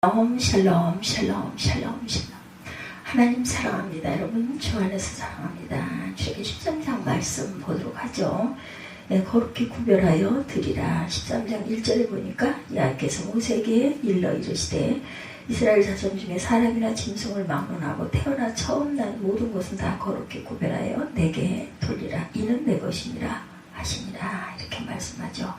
샬롬 샬롬 샬롬 샬롬. 하나님 사랑합니다. 여러분 주 안에서 사랑합니다. 주의 13장 말씀 보도록 하죠. 거룩히 구별하여 드리라. 13장 1절에 보니까 여호와께서 모세에게 일러 이르시되 이스라엘 자손 중에 사람이나 짐승을 막론하고 태어나 처음 난 모든 것은 다 거룩히 구별하여 내게 돌리라. 이는 내 것이니라 하시니라. 이렇게 말씀하죠.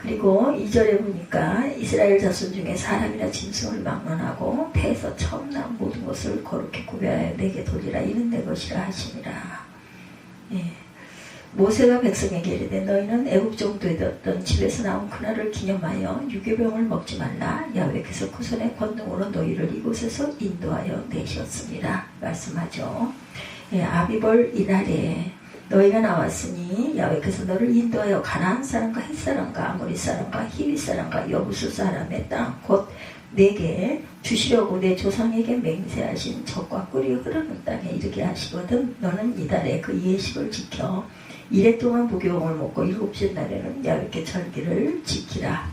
그리고 2절에 보니까 이스라엘 자손 중에 사람이나 짐승을 막론하고 태에서 처음 난 모든 것을 거룩히 구별하여 내게 돌리라. 이는 내 것이라 하시니라. 모세가 백성에게 이르되 너희는 애굽 정도에 뒀던 집에서 나온 그날을 기념하여 유괴병을 먹지 말라. 야훼께서 그 손의 권능으로 너희를 이곳에서 인도하여 내셨습니다. 말씀하죠. 아비벌 이날에 너희가 나왔으니 야훼께서 너를 인도하여 가나안 사람과 헷 사람과 아모리 사람과 히위 사람과 여부수 사람의 땅 곧 내게 주시려고 내 조상에게 맹세하신 젖과 꿀이 흐르는 땅에 이르게 하시거든. 너는 이달에 그 예식을 지켜 이래 동안 무교병을 먹고 일곱째 날에는 야훼께 절기를 지키라.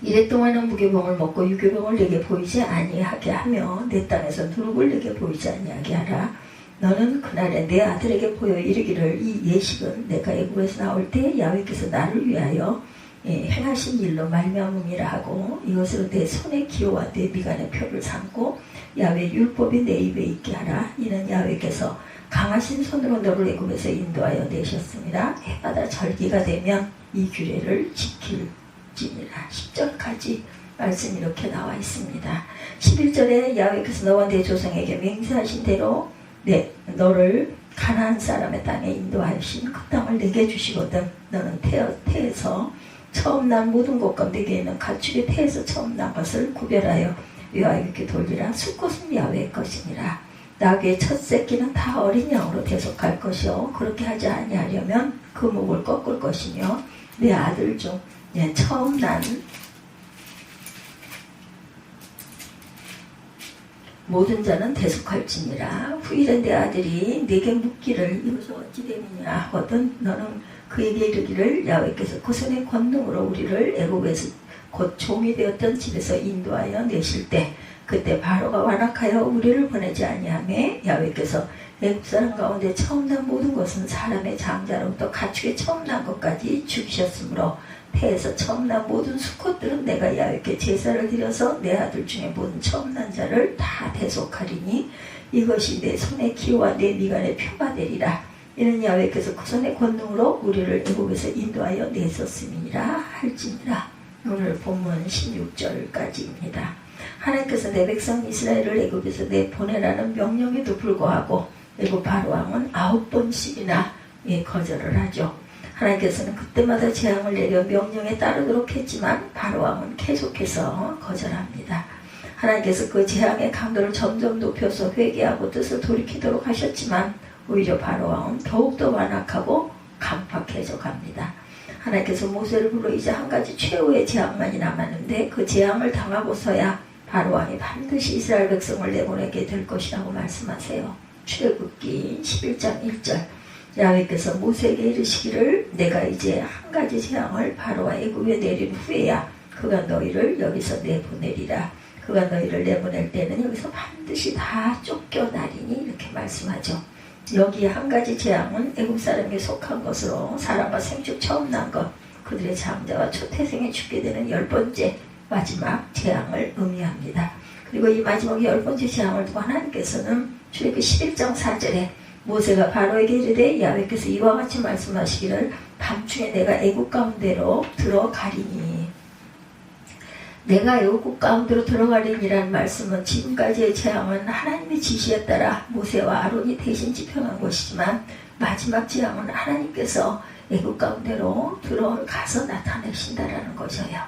이래 동안은 무교병을 먹고 유교병을 내게 보이지 아니하게 하며 내 땅에서 누룩을 내게 보이지 아니하게 하라. 너는 그날에 내 아들에게 보여 이르기를 이 예식은 내가 애굽에서 나올 때 야훼께서 나를 위하여 행하신 일로 말미암음이라 하고 이것으로 내 손의 기호와 내 미간의 표를 삼고 야훼 율법이 내 입에 있게 하라. 이는 야훼께서 강하신 손으로 너를 애굽에서 인도하여 내셨습니다. 해마다 절기가 되면 이 규례를 지킬지니라. 10절까지 말씀 이렇게 나와 있습니다. 11절에 야훼께서 너와 내 조상에게 맹세하신 대로 너를 가나안 사람의 땅에 인도하신 그 땅을 내게 주시거든. 너는 태에서 처음 난 모든 것과 내게 있는 가축의 태에서 처음 난 것을 구별하여 여호와께 돌리라. 숫것은 야훼의 것이니라. 나귀의 첫 새끼는 다 어린 양으로 대속할 것이요 그렇게 하지 아니하려면 그 목을 꺾을 것이며 내 아들 중 처음 난 모든 자는 대속할지니라. 후일에 내 아들이 내게 묻기를 이것은 어찌 됨이냐 하거든. 너는 그에게 이르기를 야훼께서 그 손의 권능으로 우리를 애굽에서 곧 종이 되었던 집에서 인도하여 내실 때 그때 바로가 완악하여 우리를 보내지 아니하매 야훼께서 애굽 사람 가운데 처음 난 모든 것은 사람의 장자로부터 가축의 처음 난 것까지 죽이셨으므로 태에서 처음 난 모든 수컷들은 내가 야훼께 제사를 드려서 내 아들 중에 모든 처음 난 자를 다 대속하리니 이것이 내 손의 기호와 내 미간의 표가 되리라. 이는 야훼께서 그 손의 권능으로 우리를 애굽에서 인도하여 내셨음이니라 할지니라. 오늘 본문 16절까지입니다. 하나님께서 내 백성 이스라엘을 애굽에서 내보내라는 명령에도 불구하고 애굽 바로왕은 9번씩이나 거절을 하죠. 하나님께서는 그때마다 재앙을 내려 명령에 따르도록 했지만 바로왕은 계속해서 거절합니다. 하나님께서 그 재앙의 강도를 점점 높여서 회개하고 뜻을 돌이키도록 하셨지만 오히려 바로왕은 더욱더 완악하고 강팍해져 갑니다. 하나님께서 모세를 불러 이제 한 가지 최후의 재앙만이 남았는데 그 재앙을 당하고서야 바로왕이 반드시 이스라엘 백성을 내보내게 될 것이라고 말씀하세요. 출애굽기 11장 1절 야훼께서 모세에게 이르시기를 내가 이제 한 가지 재앙을 바로와 애굽에 내린 후에야 그가 너희를 여기서 내보내리라. 그가 너희를 내보낼 때는 여기서 반드시 다 쫓겨나리니 이렇게 말씀하죠. 여기 한 가지 재앙은 애굽 사람에게 속한 것으로 사람과 생축 처음 난 것 그들의 장자와 초태생에 죽게 되는 10번째 마지막 재앙을 의미합니다. 그리고 이 마지막 10번째 재앙을 두고 하나님께서는 출애굽기 11장 4절에 모세가 바로에게 이르되 야훼께서 이와 같이 말씀하시기를 밤중에 내가 애굽 가운데로 들어가리니. 내가 애굽 가운데로 들어가리니라는 말씀은 지금까지의 재앙은 하나님의 지시에 따라 모세와 아론이 대신 집행한 것이지만 마지막 재앙은 하나님께서 애굽 가운데로 들어가서 나타내신다라는 것이에요.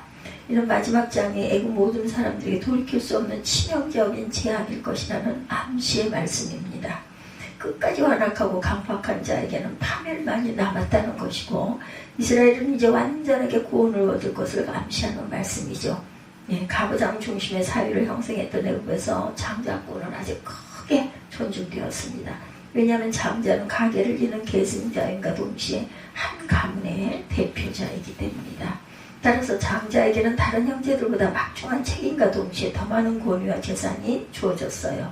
이런 마지막 재앙이 애굽 모든 사람들에게 돌이킬 수 없는 치명적인 재앙일 것이라는 암시의 말씀입니다. 끝까지 완악하고 강팍한 자에게는 파멸만이 남았다는 것이고 이스라엘은 이제 완전하게 구원을 얻을 것을 암시하는 말씀이죠. 가부장 중심의 사회를 형성했던 애굽에서 장자권은 아주 크게 존중되었습니다. 왜냐하면 장자는 가계를 이는 계승자인과 동시에 한 가문의 대표자이기 때문이다. 따라서 장자에게는 다른 형제들보다 막중한 책임과 동시에 더 많은 권위와 재산이 주어졌어요.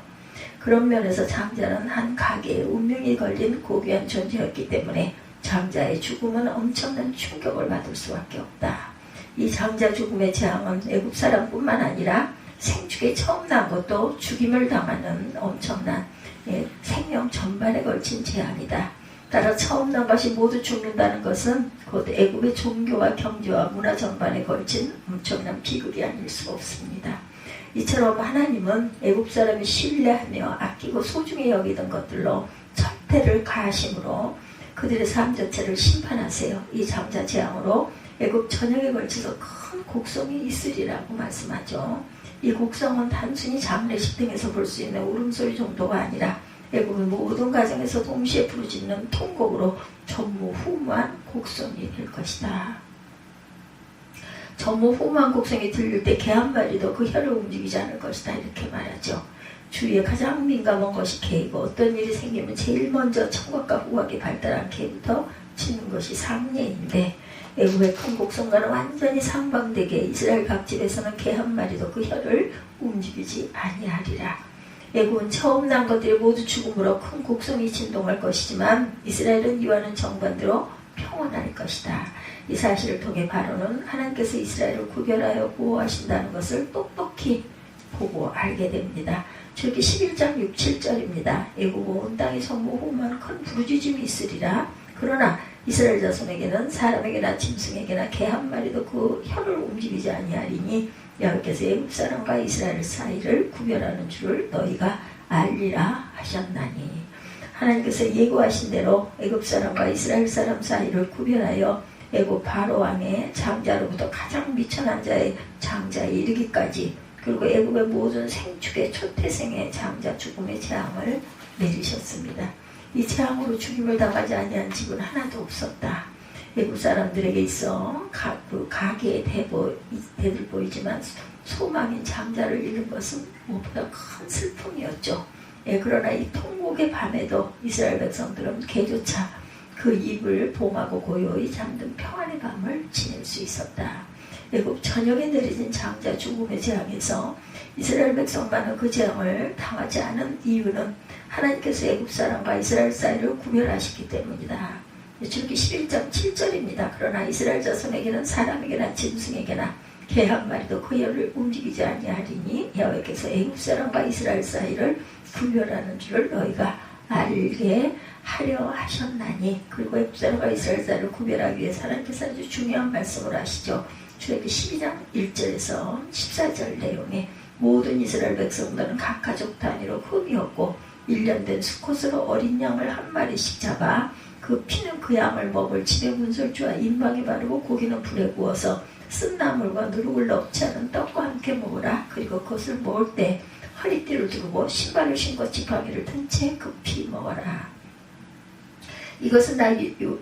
그런 면에서 장자는 한 가계의 운명이 걸린 고귀한 존재였기 때문에 장자의 죽음은 엄청난 충격을 받을 수밖에 없다. 이 장자 죽음의 재앙은 애굽 사람뿐만 아니라 생축에 처음 난 것도 죽임을 당하는 엄청난 생명 전반에 걸친 재앙이다. 따라 처음 난 것이 모두 죽는다는 것은 곧 애굽의 종교와 경제와 문화 전반에 걸친 엄청난 비극이 아닐 수가 없습니다. 이처럼 하나님은 애굽 사람이 신뢰하며 아끼고 소중히 여기던 것들로 절대를 가하심으로 그들의 삶 자체를 심판하세요. 이 장자 재앙으로 애굽 전역에 걸쳐서 큰 곡성이 있으리라고 말씀하죠. 이 곡성은 단순히 장례식 등에서 볼 수 있는 울음소리 정도가 아니라 애굽의 모든 가정에서 동시에 부르짖는 통곡으로 전무후무한 곡성이 될 것이다. 전무후무한 곡성이 들릴 때 개 한 마리도 그 혀를 움직이지 않을 것이다 이렇게 말하죠. 주위에 가장 민감한 것이 개이고 어떤 일이 생기면 제일 먼저 청각과 후각이 발달한 개부터 짖는 것이 상례인데 애굽의 큰 곡성과는 완전히 상반되게 이스라엘 각 집에서는 개 한 마리도 그 혀를 움직이지 아니하리라. 애굽은 처음 난 것들이 모두 죽음으로 큰 곡성이 진동할 것이지만 이스라엘은 이와는 정반대로 평온할 것이다. 이 사실을 통해 바로는 하나님께서 이스라엘을 구별하여 보호하신다는 것을 똑똑히 보고 알게 됩니다. 출애굽기 11장 6, 7절입니다. 애굽 온 땅에 전무후무한 큰 부르짖음이 있으리라. 그러나 이스라엘 자손에게는 사람에게나 짐승에게나 개 한 마리도 그 혀를 움직이지 아니하리니 여호와께서 애굽 사람과 이스라엘 사이를 구별하는 줄을 너희가 알리라 하셨나니. 하나님께서 예고하신 대로 애굽 사람과 이스라엘 사람 사이를 구별하여 애굽 바로 왕의 장자로부터 가장 미천한 자의 장자에 이르기까지 그리고 애굽의 모든 생축의 초태생의 장자 죽음의 재앙을 내리셨습니다. 이 재앙으로 죽임을 당하지 아니한 집은 하나도 없었다. 애굽 사람들에게 있어 가계의 대들 보이지만 소망인 장자를 잃는 것은 무엇보다 큰 슬픔이었죠. 그러나 이 통곡의 밤에도 이스라엘 백성들은 개조차 그 입을 봉하고 고요히 잠든 평안의 밤을 지낼 수 있었다. 애굽 전역에 내려진 장자 죽음의 재앙에서 이스라엘 백성만은 그 재앙을 당하지 않은 이유는 하나님께서 애굽 사람과 이스라엘 사이를 구별하시기 때문이다. 출애굽기 11장 7절입니다. 그러나 이스라엘 자손에게는 사람에게나 짐승에게나 개 한 마리도 그 혀를 움직이지 아니하리니 여호와께서 애굽 사람과 이스라엘 사이를 구별하는 줄을 너희가 알게 하려 하셨나니. 그리고 애굽 사람과 이스라엘 사이를 구별하기 위해서 하나님께서 아주 중요한 말씀을 하시죠. 출애굽기 12장 1절에서 14절 내용에 모든 이스라엘 백성들은 각 가족 단위로 흠이 없고 1년 된 수컷으로 어린 양을 한 마리씩 잡아 그 피는 그 양을 먹을 집의 문설주와 인방에 바르고 고기는 불에 구워서 쓴 나물과 누룩을 넣지 않은 떡과 함께 먹으라. 그리고 그것을 먹을 때 허리띠를 두르고 신발을 신고 지팡이를 든 채 급히 먹어라. 이것은 나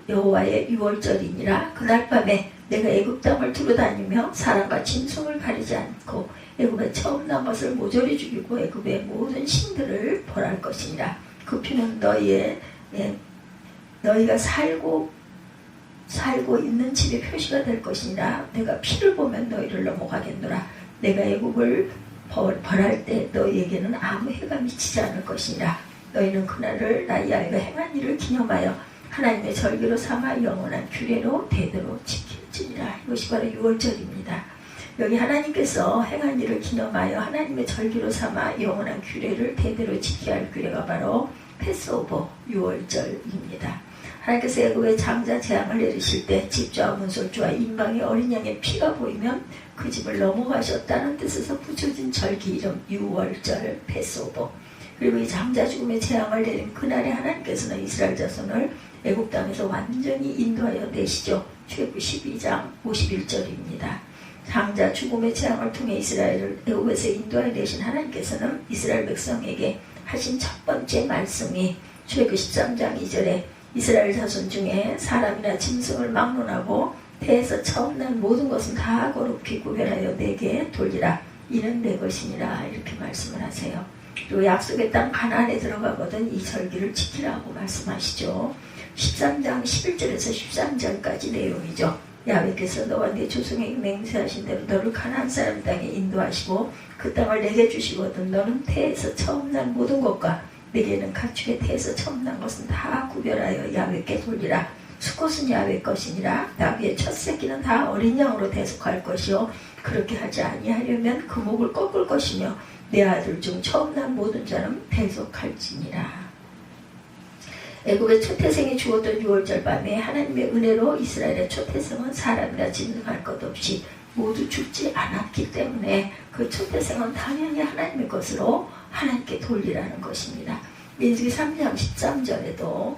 여호와의 유월절이니라. 그날 밤에 내가 애굽 땅을 두루다니며 사람과 짐승을 가리지 않고 애굽에 처음 난 것을 모조리 죽이고 애굽의 모든 신들을 벌할 것이니라. 그 피는 너희가 살고 있는 집의 표시가 될 것이니라. 내가 피를 보면 너희를 넘어가겠노라. 내가 애굽을 벌할 때 너희에게는 아무 해가 미치지 않을 것이니라. 너희는 그날을 나의 아이가 행한 일을 기념하여 하나님의 절기로 삼아 영원한 규례로 대대로 지킬지니라. 이것이 바로 유월절입니다. 여기 하나님께서 행한 일을 기념하여 하나님의 절기로 삼아 영원한 규례를 대대로 지켜야 할 규례가 바로 패스오버 유월절입니다. 하나님께서 애굽의 장자 재앙을 내리실 때 집주와 문설주와 인방의 어린 양의 피가 보이면 그 집을 넘어가셨다는 뜻에서 붙여진 절기 이름 유월절 패스오버. 그리고 이 장자 죽음의 재앙을 내린 그날에 하나님께서는 이스라엘 자손을 애굽 땅에서 완전히 인도하여 내시죠. 출애굽기 12장 51절입니다. 장자 죽음의 재앙을 통해 이스라엘을 애굽에서 인도하여 내신 하나님께서는 이스라엘 백성에게 하신 첫 번째 말씀이 출애굽기 13장 2절에 이스라엘 자손 중에 사람이나 짐승을 막론하고 태에서 처음 난 모든 것은 다 거룩히 구별하여 내게 돌리라. 이는 내 것이니라. 이렇게 말씀을 하세요. 그리고 약속의 땅 가나안에 들어가거든 이 절기를 지키라고 말씀하시죠. 13장 11절에서 13절까지 내용이죠. 야훼께서 너와 네 조상에게 맹세하신 대로 너를 가나안 사람 땅에 인도하시고 그 땅을 내게 주시거든 너는 태에서 처음 난 모든 것과 내게는 가축의 태에서 처음 난 것은 다 구별하여 야훼께 돌리라. 수컷은 야훼 것이니라. 나귀의 첫 새끼는 다 어린 양으로 대속할 것이요 그렇게 하지 아니하려면 그 목을 꺾을 것이며 내 아들 중 처음 난 모든 자는 대속할지니라. 애굽의 초태생이 죽었던 6월절 밤에 하나님의 은혜로 이스라엘의 초태생은 사람이라 짐승할 것 없이 모두 죽지 않았기 때문에 그 초태생은 당연히 하나님의 것으로 하나님께 돌리라는 것입니다. 민수기 3장 13절에도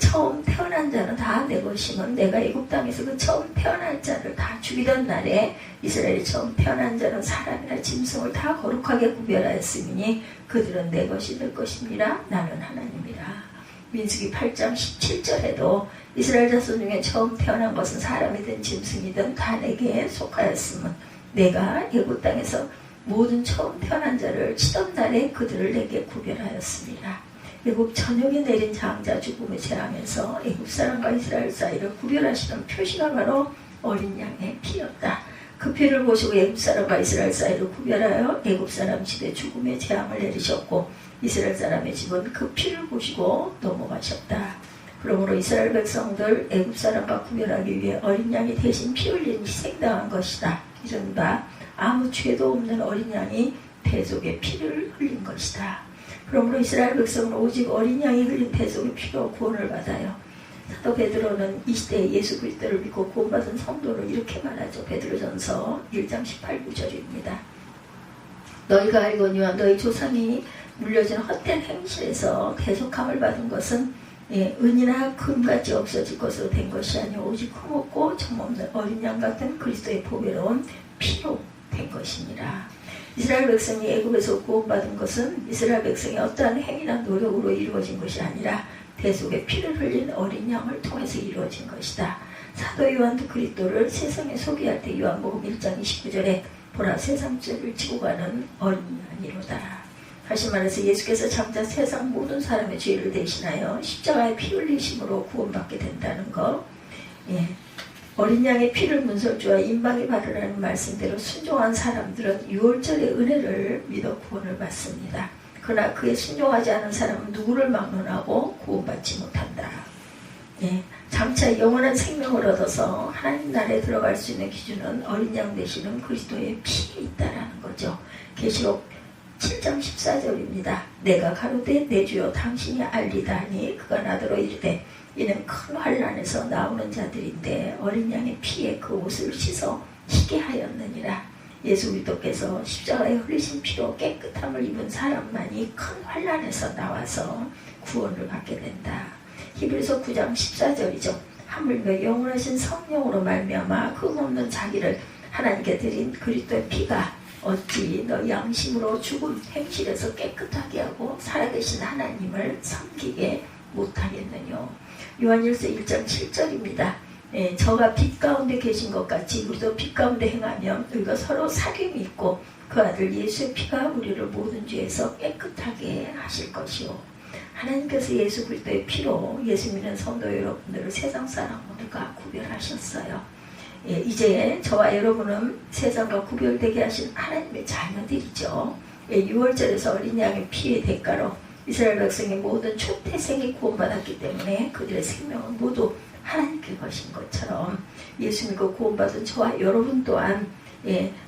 처음 태어난 자는 다 내 것이면 내가 애굽 땅에서 그 처음 태어난 자를 다 죽이던 날에 이스라엘이 처음 태어난 자는 사람이나 짐승을 다 거룩하게 구별하였으니 그들은 내 것이 될 것입니다. 나는 하나님이라. 민수기 8장 17절에도 이스라엘 자손 중에 처음 태어난 것은 사람이든 짐승이든 다 내게 속하였으면 내가 애굽 땅에서 모든 처음 태어난 자를 치던 날에 그들을 내게 구별하였습니다. 애굽 전역에 내린 장자 죽음을 제하면서 애굽 사람과 이스라엘 사이를 구별하시는 표시가 바로 어린 양의 피였다. 그 피를 보시고 애굽 사람과 이스라엘 사이를 구별하여 애굽 사람 집에 죽음의 재앙을 내리셨고 이스라엘 사람의 집은 그 피를 보시고 넘어가셨다. 그러므로 이스라엘 백성들 애굽 사람과 구별하기 위해 어린 양이 대신 피 흘린 희생당한 것이다. 이른바 아무 죄도 없는 어린 양이 대속의 피를 흘린 것이다. 그러므로 이스라엘 백성은 오직 어린 양이 흘린 대속의 피로 구원을 받아요. 사도 베드로는 이 시대에 예수 그리스도를 믿고 구원받은 성도를 이렇게 말하죠. 베드로전서 1장 18, 9절입니다. 너희가 알거니와 너희 조상이 물려진 헛된 행실에서 대속함을 받은 것은 은이나 금같이 없어질 것으로 된 것이 아니오 오직 흠없고 점없는 어린 양 같은 그리스도의 보배로운 피로 된 것이니라. 이스라엘 백성이 애굽에서 구원받은 것은 이스라엘 백성의 어떠한 행위나 노력으로 이루어진 것이 아니라 대속의 피를 흘린 어린 양을 통해서 이루어진 것이다. 사도 요한도 그리스도를 세상에 소개할 때 요한복음 1장 29절에 보라 세상 죄를 지고 가는 어린 양이로다. 다시 말해서 예수께서 장차 세상 모든 사람의 죄를 대신하여 십자가의 피 흘리심으로 구원받게 된다는 것. 어린 양의 피를 문설주와 임박에 바르라는 말씀대로 순종한 사람들은 6월절의 은혜를 믿어 구원을 받습니다. 그러나 그에 순종하지 않은 사람은 누구를 막론하고 구원받지 못한다. 장차 영원한 생명을 얻어서 하나님 나라에 들어갈 수 있는 기준은 어린 양 되시는 그리스도의 피에 있다라는 거죠. 계시록 7장 14절입니다. 내가 가로되 내 주여 당신이 알리다 하니 그가 나더러 이르되 이는 큰 환난에서 나오는 자들인데 어린 양의 피에 그 옷을 씻어 희게 하였느니라. 예수 그리스도께서 십자가에 흘리신 피로 깨끗함을 입은 사람만이 큰 환난에서 나와서 구원을 받게 된다. 히브리서 9장 14절이죠. 하물며 영원하신 성령으로 말미암아 흠없는 자기를 하나님께 드린 그리스도의 피가 어찌 너 양심으로 죽은 행실에서 깨끗하게 하고 살아계신 하나님을 섬기게 못하겠느냐. 요한일서 1장 7절입니다. 저가 빛 가운데 계신 것 같이 우리도 빛 가운데 행하면 우리가 서로 사귐이 있고 그 아들 예수의 피가 우리를 모든 죄에서 깨끗하게 하실 것이요. 하나님께서 예수 그리스도의 피로 예수 믿는 성도 여러분들을 세상 사람들과 구별하셨어요. 이제 저와 여러분은 세상과 구별되게 하신 하나님의 자녀들이죠. 6월절에서 어린 양의 피의 대가로 이스라엘 백성의 모든 초태생이 구원받았기 때문에 그들의 생명은 모두 하나님께 것인 것처럼 예수 믿고 구원받은 저와 여러분 또한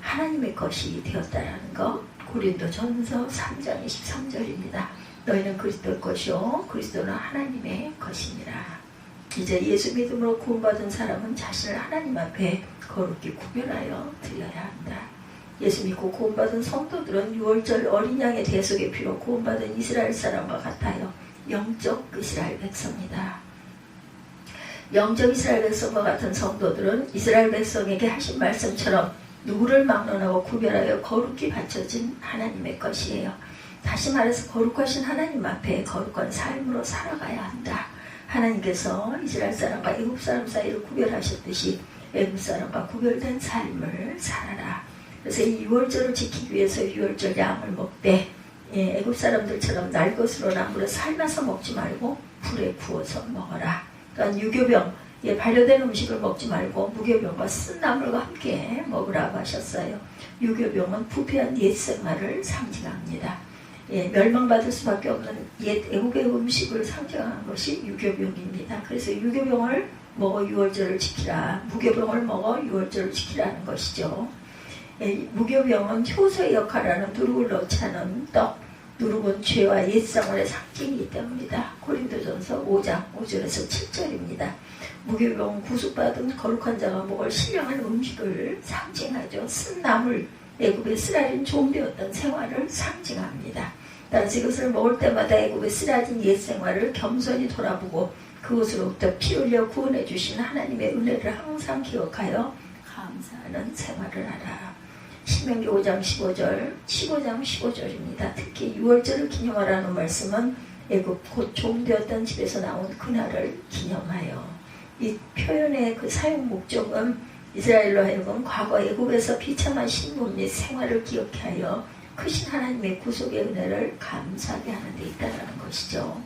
하나님의 것이 되었다라는 것. 고린도전서 3장 23절입니다. 너희는 그리스도의 것이요 그리스도는 하나님의 것이니라. 이제 예수 믿음으로 구원받은 사람은 자신을 하나님 앞에 거룩히 구별하여 드려야 한다. 예수 믿고 구원받은 성도들은 6월절 어린 양의 대속의 피로 구원받은 이스라엘 사람과 같아요. 영적 이스라엘 백성이다. 영적 이스라엘 백성과 같은 성도들은 이스라엘 백성에게 하신 말씀처럼 누구를 막론하고 구별하여 거룩히 바쳐진 하나님의 것이에요. 다시 말해서 거룩하신 하나님 앞에 거룩한 삶으로 살아가야 한다. 하나님께서 이스라엘 사람과 애굽 사람 사이를 구별하셨듯이 애굽 사람과 구별된 삶을 살아라. 그래서 이 6월절을 지키기 위해서 6월절 양을 먹되 애굽 사람들처럼 날 것으로 나무로 삶아서 먹지 말고 불에 구워서 먹어라. 또한 유교병 발효된 음식을 먹지 말고 무교병과 쓴 나물과 함께 먹으라고 하셨어요. 유교병은 부패한 옛 생활을 상징합니다. 멸망받을 수밖에 없는 옛 애국의 음식을 상징하는 것이 유교병입니다. 그래서 유교병을 먹어 유월절을 지키라, 무교병을 먹어 유월절을 지키라는 것이죠. 무교병은 효소의 역할하는 누룩을 넣지 않은 떡, 누룩은 죄와 옛생활의 상징이기 때문이다. 고린도전서 5장 5절에서 7절입니다. 무교병은 구속받은 거룩한 자가 먹을 신령한 음식을 상징하죠. 쓴 나물, 애굽의 쓰라린 종되었던 생활을 상징합니다. 따라서 이것을 먹을 때마다 애굽의 쓰라진 옛 생활을 겸손히 돌아보고 그것으로부터 피 흘려 구원해 주신 하나님의 은혜를 항상 기억하여 감사하는 생활을 하라. 신명기 5장 15절, 15장 15절입니다. 특히 유월절을 기념하라는 말씀은 애굽 곧 종되었던 집에서 나온 그날을 기념하여, 이 표현의 그 사용 목적은 이스라엘로 하여금 과거 애굽에서 비참한 신분 및 생활을 기억해 하여 크신 하나님의 구속의 은혜를 감사하게 하는 데 있다는 것이죠.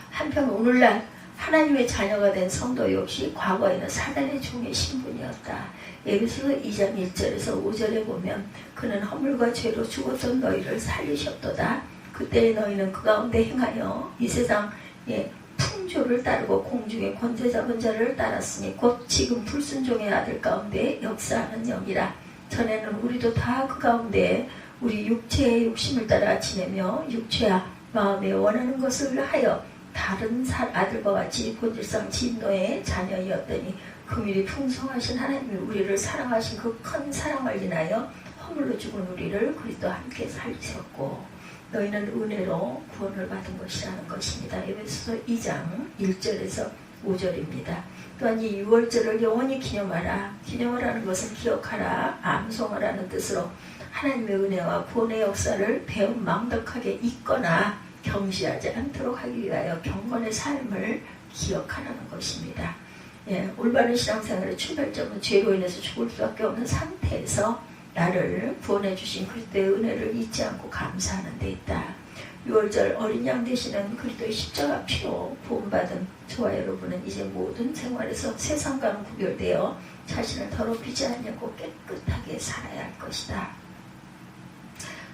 한편 오늘날 하나님의 자녀가 된 성도 역시 과거에는 사단의 종의 신분이었다. 에베소서 2장 1절에서 5절에 보면 그는 허물과 죄로 죽었던 너희를 살리셨도다. 그때 너희는 그 가운데 행하여 이 세상의 풍조를 따르고 공중의 권세 잡은 자를 따랐으니 곧 지금 불순종의 아들 가운데 역사하는 영이라. 전에는 우리도 다 그 가운데 우리 육체의 욕심을 따라 지내며 육체와 마음에 원하는 것을 하여 다른 아들과 같이 본질상 진노의 자녀이었더니 긍휼이 풍성하신 하나님이 우리를 사랑하신 그 큰 사랑을 인하여 허물로 죽은 우리를 그리스도와 함께 살리셨고 너희는 은혜로 구원을 받은 것이라는 것입니다. 에베소서 2장 1절에서 5절입니다. 또한 이 유월절을 영원히 기념하라. 기념하라는 것은 기억하라, 암송하라는 뜻으로 하나님의 은혜와 구원의 역사를 배은망덕하게 잊거나 경시하지 않도록 하기 위하여 경건의 삶을 기억하라는 것입니다. 올바른 신앙생활의 출발점은 죄로 인해서 죽을 수밖에 없는 상태에서 나를 구원해 주신 그리스도의 은혜를 잊지 않고 감사하는 데 있다. 6월절 어린 양 되시는 그리스도의 십자가 피로 구원받은 저와 여러분은 이제 모든 생활에서 세상과는 구별되어 자신을 더럽히지 않냐고 깨끗하게 살아야 할 것이다.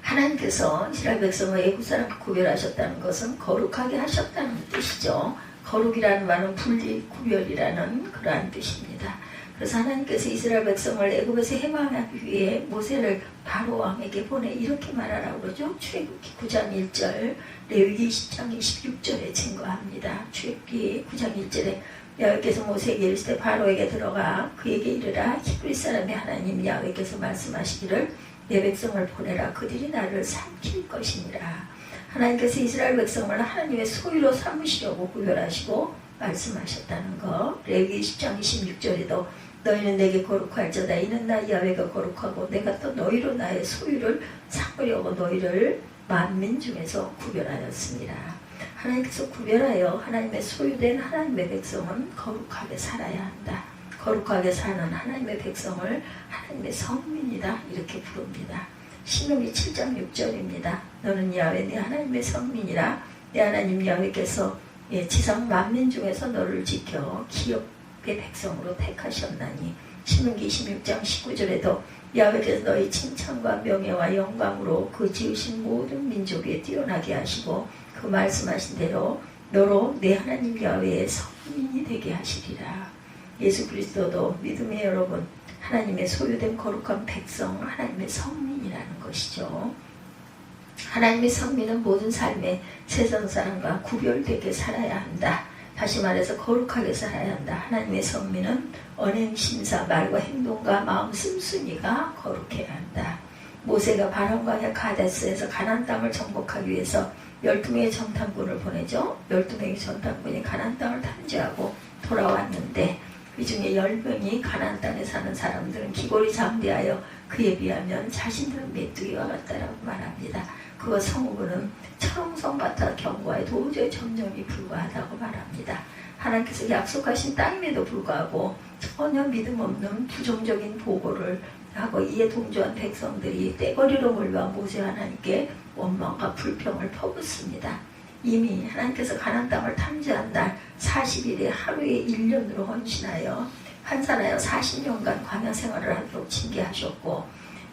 하나님께서 이스라엘 백성을 애국 사람과 구별하셨다는 것은 거룩하게 하셨다는 뜻이죠. 거룩이라는 말은 분리, 구별이라는 그러한 뜻입니다. 그래서 하나님께서 이스라엘 백성을 애굽에서 해방하기 위해 모세를 바로 왕에게 보내 이렇게 말하라고 그러죠. 출애굽기 9장 1절, 레위기 10장 26절에 증거합니다. 출애굽기 9장 1절에 여호와께서 모세에게 이르시되 바로에게 들어가 그에게 이르라 히브리 사람의 하나님 야훼께서 말씀하시기를 내 백성을 보내라 그들이 나를 삼킬 것이니라. 하나님께서 이스라엘 백성을 하나님의 소유로 삼으시려고 구별하시고 말씀하셨다는 것. 레위기 10장 26절에도 너희는 내게 거룩할지어다 이는 나 야훼가 거룩하고 내가 또 너희로 나의 소유를 삼으려고 너희를 만민 중에서 구별하였습니다. 하나님께서 구별하여 하나님의 소유된 하나님의 백성은 거룩하게 살아야 한다. 거룩하게 사는 하나님의 백성을 하나님의 성민이다 이렇게 부릅니다. 신명기 7장 6절입니다. 너는 야훼 내 하나님의 성민이라. 내 하나님 야훼께서 지상 만민 중에서 너를 지켜 기업의 백성으로 택하셨나니. 신명기 26장 19절에도 야훼께서 너희 칭찬과 명예와 영광으로 그 지으신 모든 민족에 뛰어나게 하시고 그 말씀하신 대로 너로 내 하나님 야훼의 성민이 되게 하시리라. 예수 그리스도도 믿음의 여러분 하나님의 소유된 거룩한 백성 하나님의 성민이라는 것이죠. 하나님의 성민은 모든 삶에 세상 사람과 구별되게 살아야 한다. 다시 말해서 거룩하게 살아야 한다. 하나님의 성민은 언행, 심사, 말과 행동과 마음 씀씀이가 거룩해야 한다. 모세가 바람광야 가데스에서 가나안 땅을 정복하기 위해서 12명의 정탐꾼을 보내죠. 12명의 정탐꾼이 가나안 땅을 탐지하고 돌아왔는데 그 중에 10명이 가나안 땅에 사는 사람들은 기골이 장대하여 그에 비하면 자신들은 메뚜기와 같다라고 말합니다. 그와 성읍은 철옹성 같아 경과에 도저히 점령이 불가하다고 말합니다. 하나님께서 약속하신 땅임에도 불구하고 전혀 믿음 없는 부정적인 보고를 하고 이에 동조한 백성들이 떼거리로 몰려와 모세 하나님께 원망과 불평을 퍼붓습니다. 이미 하나님께서 가나안 땅을 탐지한 날 40일에 하루에 1년으로 헌신하여 환산하여 40년간 광야 생활을 하도록 징계하셨고,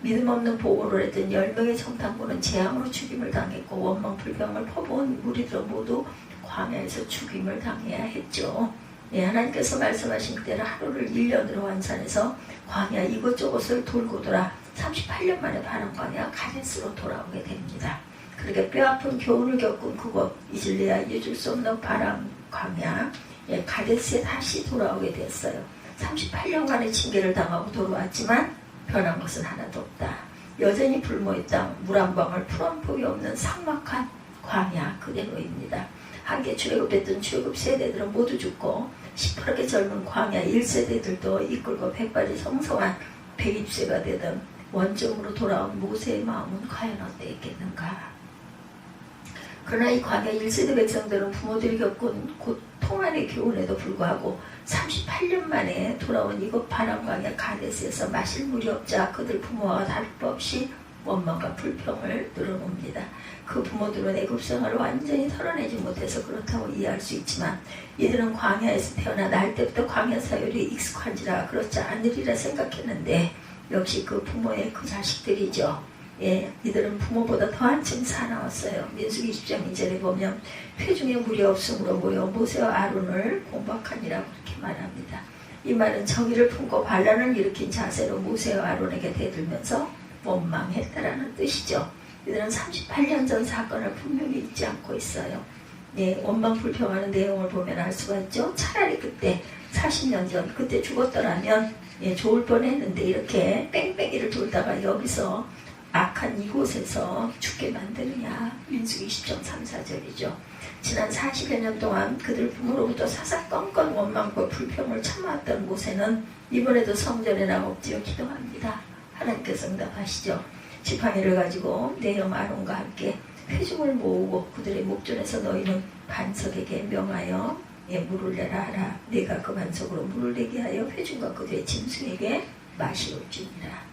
믿음 없는 보고를 했던 10명의 정탐꾼은 재앙으로 죽임을 당했고, 원망 불평을 퍼부은 무리들 모두 광야에서 죽임을 당해야 했죠. 예, 하나님께서 말씀하신 때를 하루를 1년으로 환산해서 광야 이곳저곳을 돌고 돌아 38년 만에 바람 광야 가데스로 돌아오게 됩니다. 그렇게 뼈아픈 교훈을 겪은 그곳 이질레아 잊을 수 없는 바람 광야, 예, 가데스에 다시 돌아오게 됐어요. 38년간의 징계를 당하고 돌아왔지만 변한 것은 하나도 없다. 여전히 불모의 땅, 물 한 방울 풀 한 폭이 없는 삭막한 광야 그대로입니다. 함께 출애굽했던 출애굽 세대들은 모두 죽고 시퍼렇게 젊은 광야 1세대들도 이끌고 백발이 성성한 120세가 되던 원점으로 돌아온 모세의 마음은 과연 어땠겠는가. 그러나 이 광야 1세대 백성들은 부모들이 겪은 고통안의 교훈에도 불구하고 38년 만에 돌아온 이곳 바람광야 가데스에서 마실 물이 없자 그들 부모와 다를 바 없이 원망과 불평을 늘어놓습니다. 그 부모들은 애굽 생활을 완전히 털어내지 못해서 그렇다고 이해할 수 있지만, 이들은 광야에서 태어나 날 때부터 광야 사율이 익숙한지라 그렇지 않으리라 생각했는데 역시 그 부모의 그 자식들이죠. 예, 이들은 부모보다 더 한층 사나웠어요. 민수기 20장 2절에 보면 회중에 물이 없으므로 모여 모세와 아론을 공박하니라고 그렇게 말합니다. 이 말은 정의를 품고 반란을 일으킨 자세로 모세와 아론에게 대들면서 원망했다라는 뜻이죠. 이들은 38년 전 사건을 분명히 잊지 않고 있어요. 예, 원망 불평하는 내용을 보면 알 수가 있죠. 차라리 그때 40년 전 그때 죽었더라면 예, 좋을 뻔했는데 이렇게 뺑뺑이를 돌다가 여기서 악한 이곳에서 죽게 만드느냐. 민수기 20장 3, 4절이죠. 지난 40여 년 동안 그들 부모로부터 사사건건 원망과 불평을 참아왔던 모세는 이번에도 성전에 나가 엎드려 기도합니다. 하나님께서 응답하시죠. 지팡이를 가지고 내 형 아론과 함께 회중을 모으고 그들의 목전에서 너희는 반석에게 명하여 물을 내라 하라. 내가 그 반석으로 물을 내게 하여 회중과 그들의 짐승에게 마시올지니라.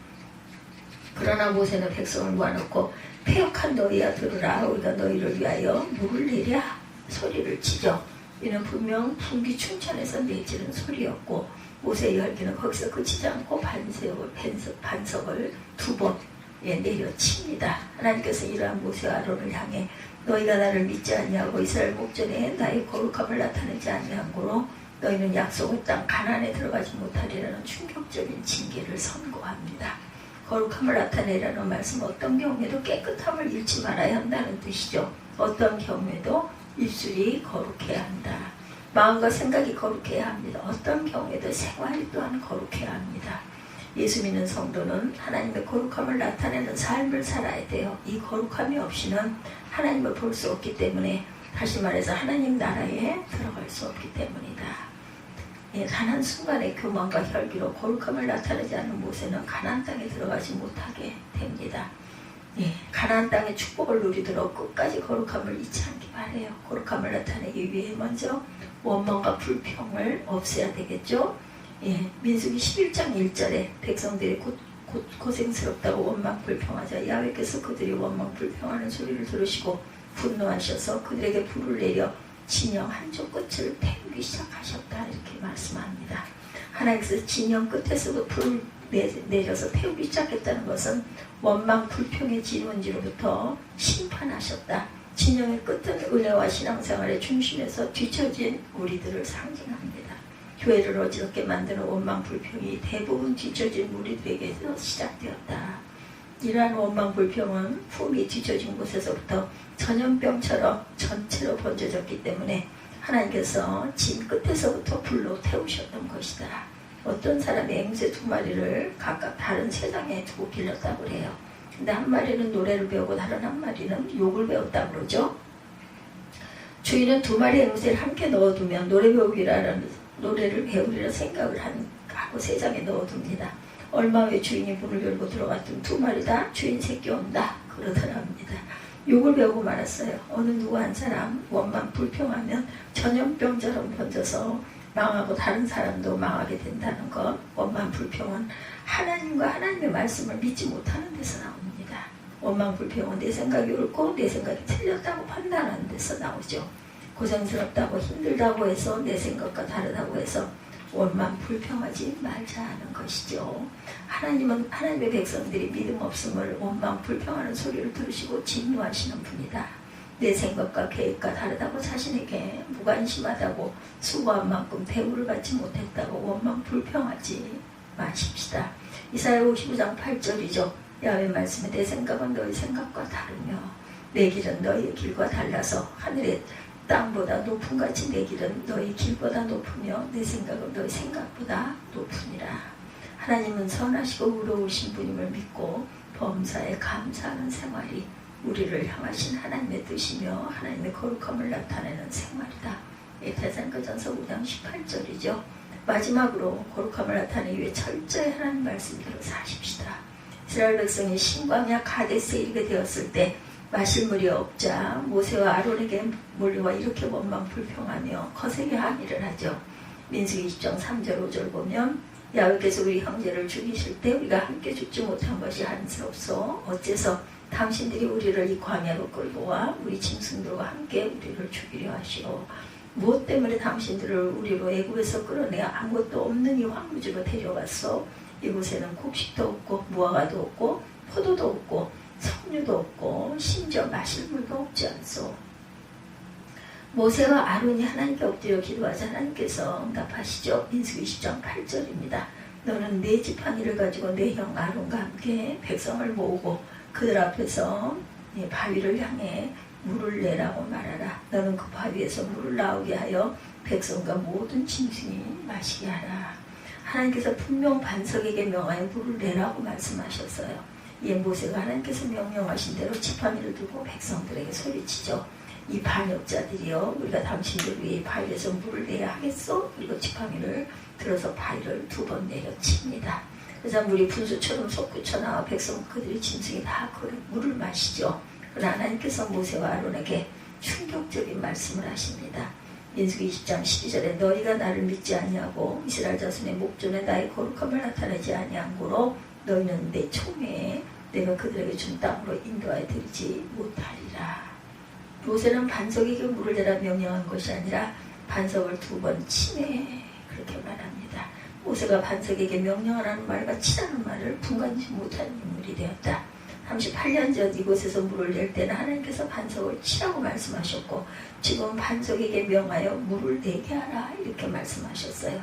그러나 모세는 백성을 모아놓고 패역한 너희야 들으라. 우리가 너희를 위하여 물을 내랴 소리를 치죠. 이는 분명 풍기 춘천에서 내지는 소리였고, 모세의 열기는 거기서 그치지 않고 반석을 2번 내려칩니다. 하나님께서 이러한 모세와 아론을 향해 너희가 나를 믿지 아니하고 이스라엘 목전에 나의 거룩함을 나타내지 아니한 고로 너희는 약속의 땅 가나안에 들어가지 못하리라는 충격적인 징계를 선고합니다. 거룩함을 나타내라는 말씀, 어떤 경우에도 깨끗함을 잃지 말아야 한다는 뜻이죠. 어떤 경우에도 입술이 거룩해야 한다. 마음과 생각이 거룩해야 합니다. 어떤 경우에도 생활이 또한 거룩해야 합니다. 예수 믿는 성도는 하나님의 거룩함을 나타내는 삶을 살아야 돼요. 이 거룩함이 없이는 하나님을 볼 수 없기 때문에, 다시 말해서 하나님 나라에 들어갈 수 없기 때문이다. 단 한순간의 교만과 혈기로 거룩함을 나타내지 않는 모세는 가나안 땅에 들어가지 못하게 됩니다. 가나안 땅의 축복을 누리도록 끝까지 거룩함을 잊지 않기 바래요. 거룩함을 나타내기 위해 먼저 원망과 불평을 없애야 되겠죠. 민수기 11장 1절에 백성들이 고생스럽다고 원망 불평하자 야훼께서 그들이 원망 불평하는 소리를 들으시고 분노하셔서 그들에게 불을 내려 진영 한쪽 끝을 태우기 시작하셨다, 이렇게 말씀합니다. 하나님께서 진영 끝에서도 불을 내려서 태우기 시작했다는 것은 원망 불평의 진원지로부터 심판하셨다. 진영의 끝은 은혜와 신앙생활의 중심에서 뒤처진 우리들을 상징합니다. 교회를 어지럽게 만드는 원망 불평이 대부분 뒤처진 우리들에게서 시작되었다. 이러한 원망 불평은 품이 뒤처진 곳에서부터 전염병처럼 전체로 번져졌기 때문에 하나님께서 진 끝에서부터 불로 태우셨던 것이다. 어떤 사람이 앵무새 2마리를 각각 다른 세상에 두고 길렀다고 그래요. 근데 한 마리는 노래를 배우고 다른 한 마리는 욕을 배웠다고 그러죠. 주인은 2마리 앵무새를 함께 넣어두면 노래를 배우리라 생각을 하고 세상에 넣어둡니다. 얼마 후에 주인이 문을 열고 들어갔더니 2마리 다 주인 새끼 온다 그러더랍니다. 욕을 배우고 말았어요. 어느 누구 한 사람 원망 불평하면 전염병처럼 번져서 망하고 다른 사람도 망하게 된다는 것. 원망 불평은 하나님과 하나님의 말씀을 믿지 못하는 데서 나옵니다. 원망불평은 내 생각이 옳고 내 생각이 틀렸다고 판단하는 데서 나오죠. 고생스럽다고 힘들다고 해서 내 생각과 다르다고 해서 원망불평하지 말자는 것이죠. 하나님은 하나님의 백성들이 믿음 없음을 원망불평하는 소리를 들으시고 진노하시는 분이다. 내 생각과 계획과 다르다고 자신에게 무관심하다고 수고한 만큼 대우를 받지 못했다고 원망불평하지 마십시다. 이사야 55장 8절이죠. 야훼 말씀에 내 생각은 너희 생각과 다르며 내 길은 너희의 길과 달라서 하늘의 땅보다 높음같이 내 길은 너희 길보다 높으며 내 생각은 너희 생각보다 높으니라. 하나님은 선하시고 의로우신 분임을 믿고 범사에 감사하는 생활이 우리를 향하신 하나님의 뜻이며 하나님의 거룩함을 나타내는 생활이다. 데살로니가전서 5장 18절이죠. 마지막으로 거룩함을 나타내기 위해 철저히 하나님 말씀대로 사십시다. 이스라엘 백성이 신광야 가데스에 이르게 되었을 때 마실 물이 없자 모세와 아론에게 몰려와 이렇게 원망불평하며 거세게 항의를 하죠. 민수기 20장 3절 5절 보면 야훼께서 우리 형제를 죽이실 때 우리가 함께 죽지 못한 것이 한스럽소. 어째서 당신들이 우리를 이 광야로 끌고 와 우리 짐승들과 함께 우리를 죽이려 하시오. 무엇 때문에 당신들을 우리로 애굽에서 끌어내 아무것도 없는 이 황무지로 데려갔소. 이곳에는 곡식도 없고 무화과도 없고 포도도 없고 석류도 없고 심지어 마실 물도 없지 않소. 모세와 아론이 하나님께 엎드려 기도하자 하나님께서 응답하시죠. 민수기 20장 8절입니다. 너는 내 지팡이를 가지고 내 형 아론과 함께 백성을 모으고 그들 앞에서 바위를 향해 물을 내라고 말하라. 너는 그 바위에서 물을 나오게 하여 백성과 모든 짐승이 마시게 하라. 하나님께서 분명 반석에게 명하여 물을 내라고 말씀하셨어요. 이에 모세가 하나님께서 명령하신 대로 지팡이를 들고 백성들에게 소리치죠. 이 반역자들이여 우리가 당신들 위해 바위에서 물을 내야 하겠소? 그리고 지팡이를 들어서 바위를 2번 내려칩니다. 그래서 물이 분수처럼 솟구쳐 나와 백성 그들의 짐승이 다 그 물을 마시죠. 그러나 하나님께서 모세와 아론에게 충격적인 말씀을 하십니다. 민수기 20장 12절에 너희가 나를 믿지 아니하고 이스라엘 자손의 목전에 나의 거룩함을 나타내지 아니한 고로 너희는 내 총회에 내가 그들에게 준 땅으로 인도하여 드리지 못하리라. 모세는 반석에게 물을 내라 명령한 것이 아니라 반석을 2번 치매 그렇게 말합니다. 모세가 반석에게 명령하라는 말과 치라는 말을 분간치 못한 인물이 되었다. 38년 전 이곳에서 물을 낼 때는 하나님께서 반석을 치라고 말씀하셨고 지금 반석에게 명하여 물을 내게 하라 이렇게 말씀하셨어요.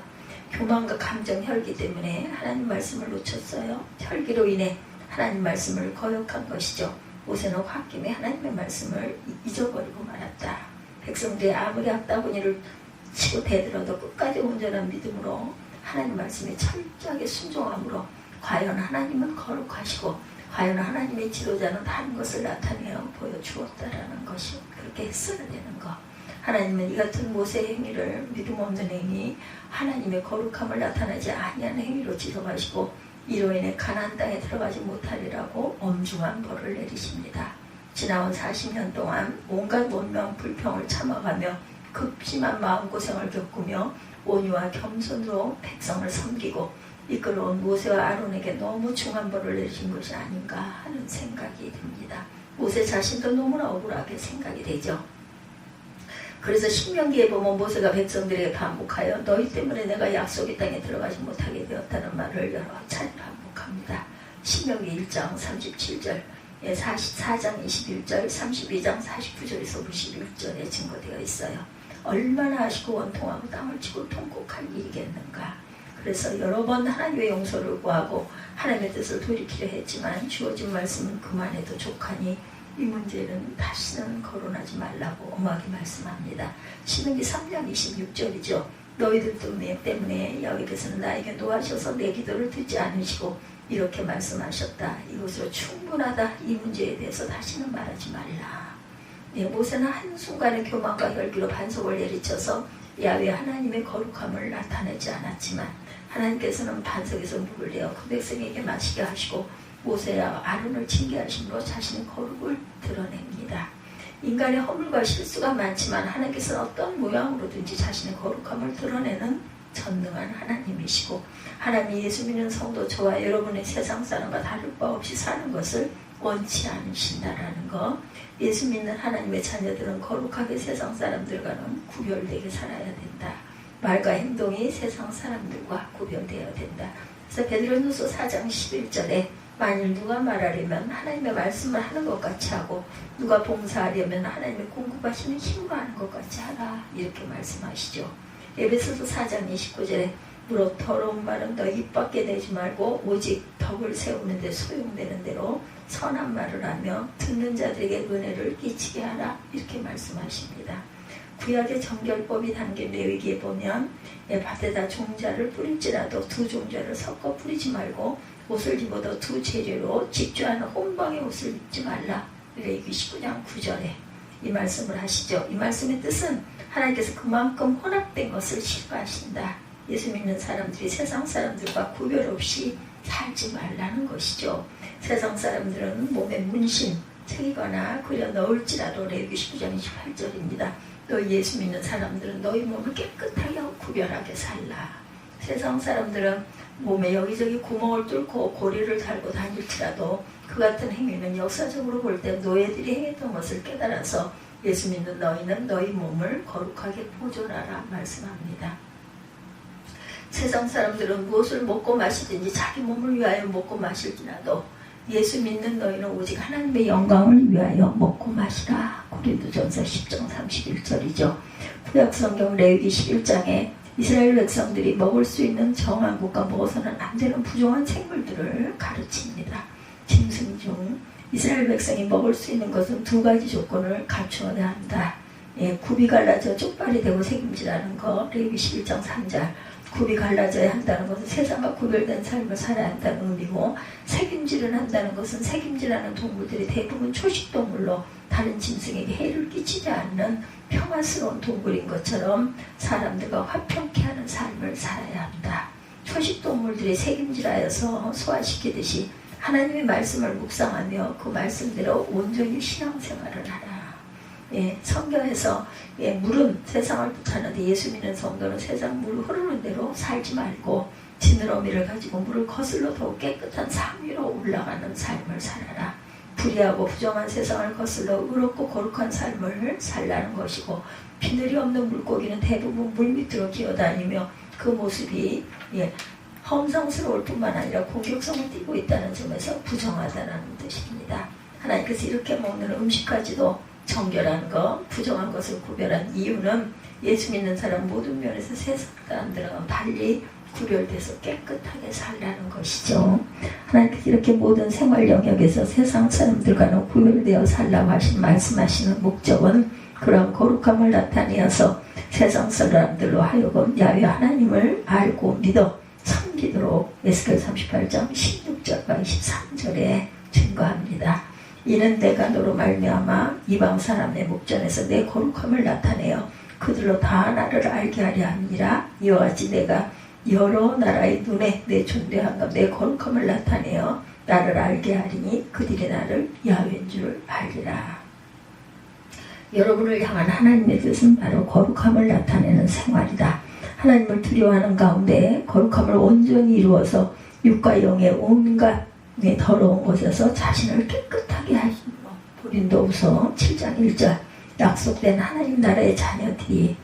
교만과 감정 혈기 때문에 하나님 말씀을 놓쳤어요. 혈기로 인해 하나님 말씀을 거역한 것이죠. 모세는 홧김에 하나님의 말씀을 잊어버리고 말았다. 백성들이 아무리 악다구니를 치고 대들어도 끝까지 온전한 믿음으로 하나님 말씀에 철저하게 순종함으로 과연 하나님은 거룩하시고 과연 하나님의 지도자는 다른 것을 나타내어 보여주었다라는 것이 그렇게 했어야 되는 것. 하나님은 이 같은 모세의 행위를 믿음 없는 행위, 하나님의 거룩함을 나타내지 아니하는 행위로 지적하시고 이로 인해 가나안 땅에 들어가지 못하리라고 엄중한 벌을 내리십니다. 지나온 40년 동안 온갖 원망 불평을 참아가며 급심한 마음고생을 겪으며 온유와 겸손으로 백성을 섬기고 이끌어온 모세와 아론에게 너무 중한 벌을 내리신 것이 아닌가 하는 생각이 듭니다. 모세 자신도 너무나 억울하게 생각이 되죠. 그래서 신명기에 보면 모세가 백성들에게 반복하여 너희 때문에 내가 약속의 땅에 들어가지 못하게 되었다는 말을 여러 차례 반복합니다. 신명기 1장 37절, 44장 21절, 32장 49절에서 51절에 증거되어 있어요. 얼마나 하시고 원통하고 땅을 치고 통곡할 일이겠는가. 그래서 여러 번 하나님의 용서를 구하고 하나님의 뜻을 돌이키려 했지만 주어진 말씀은 그만해도 족하니 이 문제는 다시는 거론하지 말라고 엄하게 말씀합니다. 신명기 3장 26절이죠. 너희들 때문에 여호와께서는 나에게 노하셔서 내 기도를 듣지 않으시고 이렇게 말씀하셨다. 이것으로 충분하다. 이 문제에 대해서 다시는 말하지 말라. 모세는 한순간의 교만과 혈기로 반석을 내리쳐서 야훼 하나님의 거룩함을 나타내지 않았지만 하나님께서는 반석에서 물을 내어 그 백성에게 마시게 하시고 모세와 아론을 징계하심으로 자신의 거룩을 드러냅니다. 인간의 허물과 실수가 많지만 하나님께서는 어떤 모양으로든지 자신의 거룩함을 드러내는 전능한 하나님이시고 하나님 예수 믿는 성도 저와 여러분의 세상 사람과 다를 바 없이 사는 것을 원치 않으신다라는 거. 예수 믿는 하나님의 자녀들은 거룩하게 세상 사람들과는 구별되게 살아야 된다. 말과 행동이 세상 사람들과 구별되어야 된다. 그래서 베드로전서 4장 11절에 만일 누가 말하려면 하나님의 말씀을 하는 것 같이 하고 누가 봉사하려면 하나님의 공급하시는 힘으로 하는 것 같이 하라, 이렇게 말씀하시죠. 에베소서 4장 29절에 무릇 더러운 말은 너 입 밖에 내지 말고 오직 덕을 세우는 데 소용되는 대로 선한 말을 하며 듣는 자들에게 은혜를 끼치게 하라, 이렇게 말씀하십니다. 구약의 정결법이 담긴 레위기에 보면 밭에다 종자를 뿌릴지라도 두 종자를 섞어 뿌리지 말고 옷을 입어도 두 재료로 직조하는 혼방의 옷을 입지 말라, 레위기 19장 9절에 이 말씀을 하시죠. 이 말씀의 뜻은 하나님께서 그만큼 혼합된 것을 싫어하신다. 예수 믿는 사람들이 세상 사람들과 구별 없이 살지 말라는 것이죠. 세상 사람들은 몸에 문신 새기거나 그려 넣을지라도 레위기 19장 28절입니다. 너희 예수 믿는 사람들은 너희 몸을 깨끗하게 하고 구별하게 살라. 세상 사람들은 몸에 여기저기 구멍을 뚫고 고리를 달고 다닐지라도 그 같은 행위는 역사적으로 볼 때 노예들이 행했던 것을 깨달아서 예수 믿는 너희는 너희 몸을 거룩하게 보존하라 말씀합니다. 세상 사람들은 무엇을 먹고 마시든지 자기 몸을 위하여 먹고 마실지라도 예수 믿는 너희는 오직 하나님의 영광을 위하여 먹고 마시라. 고린도전서 10장 31절이죠. 구약성경 레위기 11장에 이스라엘 백성들이 먹을 수 있는 정한 것과 먹어서는 안 되는 부정한 생물들을 가르칩니다. 짐승 중 이스라엘 백성이 먹을 수 있는 것은 두 가지 조건을 갖추어야 한다. 굽이 갈라져 쪽발이 되고 새김질하는 것, 레위기 11장 3절. 굽이 갈라져야 한다는 것은 세상과 구별된 삶을 살아야 한다는 의미고, 새김질을 한다는 것은 새김질하는 동물들이 대부분 초식동물로 다른 짐승에게 해를 끼치지 않는 평화스러운 동물인 것처럼 사람들과 화평케 하는 삶을 살아야 한다. 초식동물들이 새김질하여서 소화시키듯이 하나님의 말씀을 묵상하며 그 말씀대로 온전히 신앙생활을 하라. 성경에서 물은 세상을 뜻하는데 예수 믿는 성도는 세상 물 흐르는 대로 살지 말고 지느러미를 가지고 물을 거슬러 더욱 깨끗한 산 위로 올라가는 삶을 살아라. 불의하고 부정한 세상을 거슬러 의롭고 거룩한 삶을 살라는 것이고, 비늘이 없는 물고기는 대부분 물 밑으로 기어다니며 그 모습이 험상스러울 뿐만 아니라 공격성을 띠고 있다는 점에서 부정하다는 뜻입니다. 하나님께서 이렇게 먹는 음식까지도 정결한 것, 부정한 것을 구별한 이유는 예수 믿는 사람 모든 면에서 세상 사람들과 달리 구별돼서 깨끗하게 살라는 것이죠. 하나님께서 이렇게 모든 생활 영역에서 세상 사람들과는 구별되어 살라고 말씀하시는 목적은 그런 거룩함을 나타내어서 세상 사람들로 하여금 야훼 하나님을 알고 믿어 섬기도록 에스겔 38장 16절과 23절에 증거합니다. 이는 내가 너로 말미암아 이방 사람의 목전에서 내 거룩함을 나타내어 그들로 다 나를 알게 하려 함이라. 이와 같이 내가 여러 나라의 눈에 내 존귀함과 내 거룩함을 나타내어 나를 알게 하리니 그들이 나를 야훼인 줄 알리라. 여러분을 향한 하나님의 뜻은 바로 거룩함을 나타내는 생활이다. 하나님을 두려워하는 가운데 거룩함을 온전히 이루어서 육과 영의 온갖 더러운 곳에서 자신을 깨끗하게 하시는 것. 고린도후서 7장 1절. 약속된 하나님 나라의 자녀들이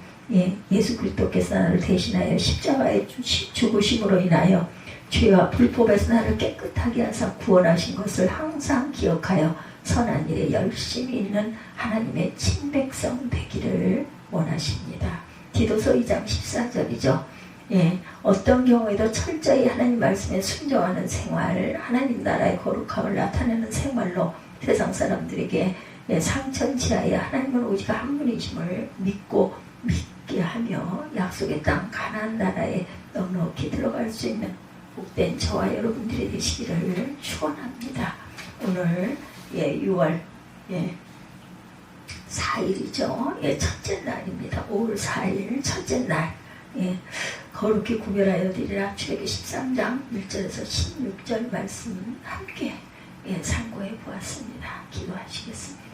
예수 그리스도께서 나를 대신하여 십자가의 죽으심으로 인하여 죄와 불법에서 나를 깨끗하게 하사 구원하신 것을 항상 기억하여 선한 일에 열심히 있는 하나님의 친백성 되기를 원하십니다. 디도서 2장 14절이죠. 어떤 경우에도 철저히 하나님 말씀에 순종하는 생활, 하나님 나라의 거룩함을 나타내는 생활로 세상 사람들에게 상천지하에 하나님은 오직 한 분이심을 믿고 믿게 하며 약속의 땅 가나안 나라에 넉넉히 들어갈 수 있는 복된 저와 여러분들이 되시기를 축원합니다. 오늘 6월 4일이죠. 첫째 날입니다. 5월 4일 첫째 날. 거룩히 구별하여 드리라. 출애굽기 13장 1절에서 16절 말씀 함께 참고해 보았습니다. 기도하시겠습니다.